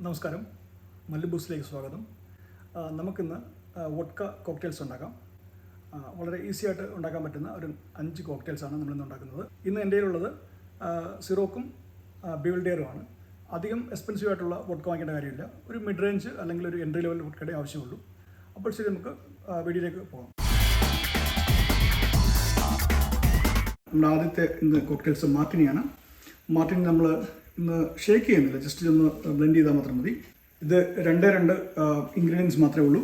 നമസ്കാരം, മല്ലു ബൂസിലേക്ക് സ്വാഗതം. നമുക്കിന്ന് വോഡ്ക കോക്ടെയിൽസ് ഉണ്ടാക്കാം. വളരെ ഈസി ആയിട്ട് ഉണ്ടാക്കാൻ പറ്റുന്ന ഒരു 5 കോക്ടെയിൽസാണ് നമ്മളിന്ന് ഉണ്ടാക്കുന്നത്. ഇന്ന് എൻ്റെ കയ്യിലുള്ളത് സിറോക്കും ബിവൽഡിയറുമാണ്. അധികം എക്സ്പെൻസീവ് ആയിട്ടുള്ള വോഡ്ക വാങ്ങിക്കേണ്ട കാര്യമില്ല. ഒരു മിഡ് റേഞ്ച് അല്ലെങ്കിൽ ഒരു എൻട്രി ലെവൽ വോഡ്കയുടെ ആവശ്യമുള്ളൂ. അപ്പോൾ ശരി, നമുക്ക് വീഡിയോയിലേക്ക് പോകാം. നമ്മുടെ ആദ്യത്തെ ഇന്ന് കോക്ടെയിൽസ് മാർട്ടിനിയാണ്. മാർട്ടിനി നമ്മൾ ഇന്ന് ഷേക്ക് ചെയ്യുന്നില്ല, ജസ്റ്റ് ഒന്ന് ബ്ലെൻഡ് ചെയ്താൽ മാത്രം മതി. ഇത് 2 ഇൻഗ്രീഡിയൻസ് മാത്രമേ ഉള്ളൂ.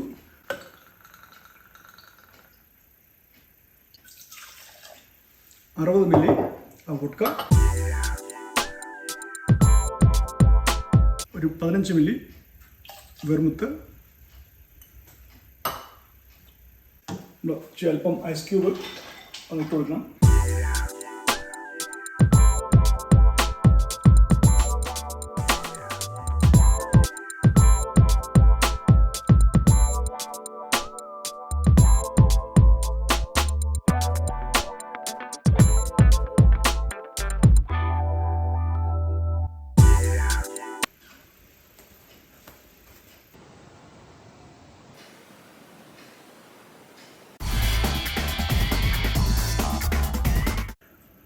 $60 മില്ലി വോഡ്ക, ഒരു 15 മില്ലി വെർമുത്ത്, അല്പം ഐസ് ക്യൂബ് ഇട്ട് കൊടുക്കണം.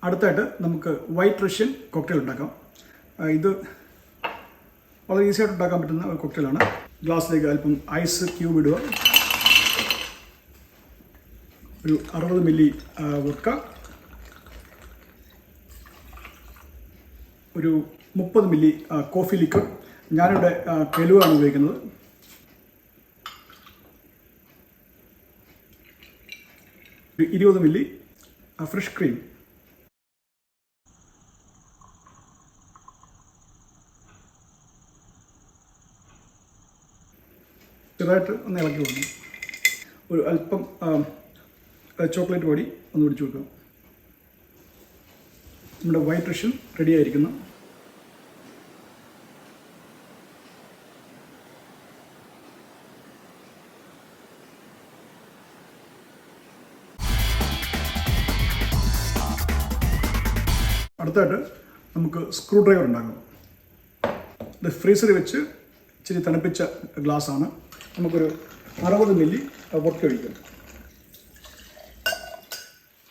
അടുത്തായിട്ട് നമുക്ക് വൈറ്റ് റഷ്യൻ കോക്ടെയിൽ ഉണ്ടാക്കാം. ഇത് വളരെ ഈസി ആയിട്ട് ഉണ്ടാക്കാൻ പറ്റുന്ന ഒരു കോക്ടെയിലാണ്. ഗ്ലാസ്സിലേക്ക് അല്പം ഐസ് ക്യൂബ് ഇടുക, ഒരു 60 മില്ലി വോഡ്ക, ഒരു 30 മില്ലി കോഫി ലിക്വർ. ഞാനിവിടെ കെലുവാണ് ഉപയോഗിക്കുന്നത്. ഒരു 20 മില്ലി ഫ്രഷ് ക്രീം. ചെറുതായിട്ട് ഒന്ന് ഇളക്കി കൊടുക്കണം. ഒരു അല്പം ചോക്ലേറ്റ് പൊടി ഒന്ന് പിടിച്ചു കൊടുക്കാം. നമ്മുടെ വൈറ്റ് റഷ്യൻ റെഡി ആയിരിക്കുന്നു. അടുത്തായിട്ട് നമുക്ക് സ്ക്രൂ ഡ്രൈവർ ഉണ്ടാക്കാം. ഇത് ഫ്രീസറിൽ വെച്ച് ഇച്ചിരി തണുപ്പിച്ച ഗ്ലാസ്സാണ്. നമുക്കൊരു 60 മില്ലി വോഡ്ക ഒഴിക്കാം.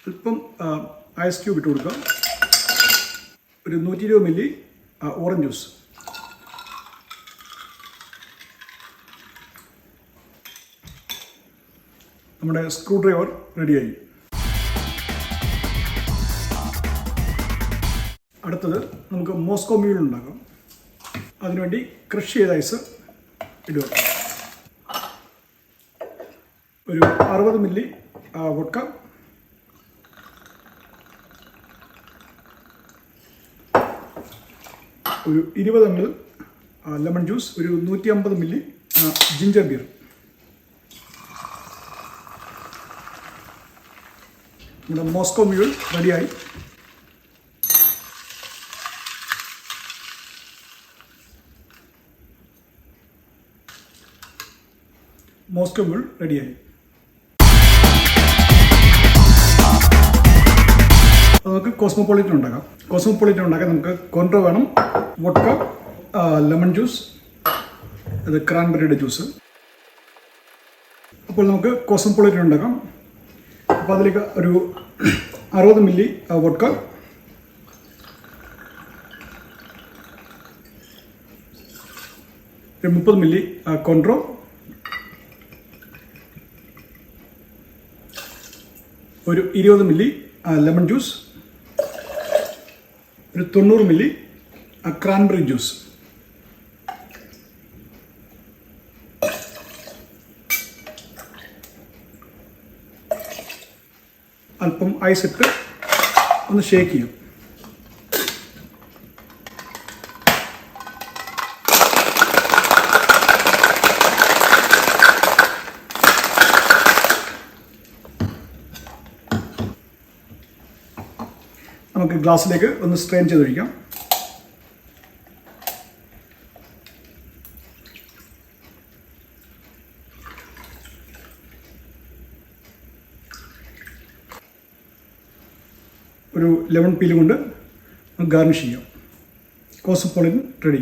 അല്പം ഐസ് ക്യൂബ് ഇട്ട് കൊടുക്കാം. ഒരു 120 മില്ലി ഓറഞ്ച് ജ്യൂസ്. നമ്മുടെ സ്ക്രൂ ഡ്രൈവർ റെഡിയായി. അടുത്തത് നമുക്ക് മോസ്കോ മ്യൂൾ ഉണ്ടാക്കാം. അതിനുവേണ്ടി ക്രഷ് ചെയ്ത ഐസ് ഇടുക. ഒരു 60 മില്ലി വോഡ്ക, ഒരു 20 ml ലെമൺ ജ്യൂസ്, ഒരു 150 മില്ലി ജിഞ്ചർ ബിയർ. നമ്മുടെ മോസ്കോ മ്യൂൾ റെഡിയായി. മോസ്കോ മ്യൂൾ റെഡിയായി. നമുക്ക് കോസ്മോപോളിറ്റൻ ഉണ്ടാക്കാം. കോസ്മോപോളിറ്റൻ ഉണ്ടാക്കാൻ നമുക്ക് കോൺട്രോ വേണം, വോഡ്ക, ലെമൺ ജ്യൂസ്, അത് ക്രാൻബെറിയുടെ ജ്യൂസ്. അപ്പോൾ നമുക്ക് കോസ്മോപോളിറ്റൻ ഉണ്ടാക്കാം. അപ്പോൾ അതിലേക്ക് ഒരു 60 മില്ലി വോഡ്ക, ഒരു 30 മില്ലി കോൺട്രോ, ഒരു 20 മില്ലി ലെമൺ ജ്യൂസ്, ഒരു 90 മില്ലി ക്രാൻബെറി ജ്യൂസ്. അല്പം ഐസ് ഇട്ട് ഒന്ന് ഷേക്ക് ചെയ്യും. നമുക്ക് ഗ്ലാസ്സിലേക്ക് ഒന്ന് സ്ട്രെയിൻ ചെയ്തൊഴിക്കാം. ഒരു ലെമൺ പീൽ കൊണ്ട് ഗാർണിഷ് ചെയ്യാം. Cosmopolitan ready.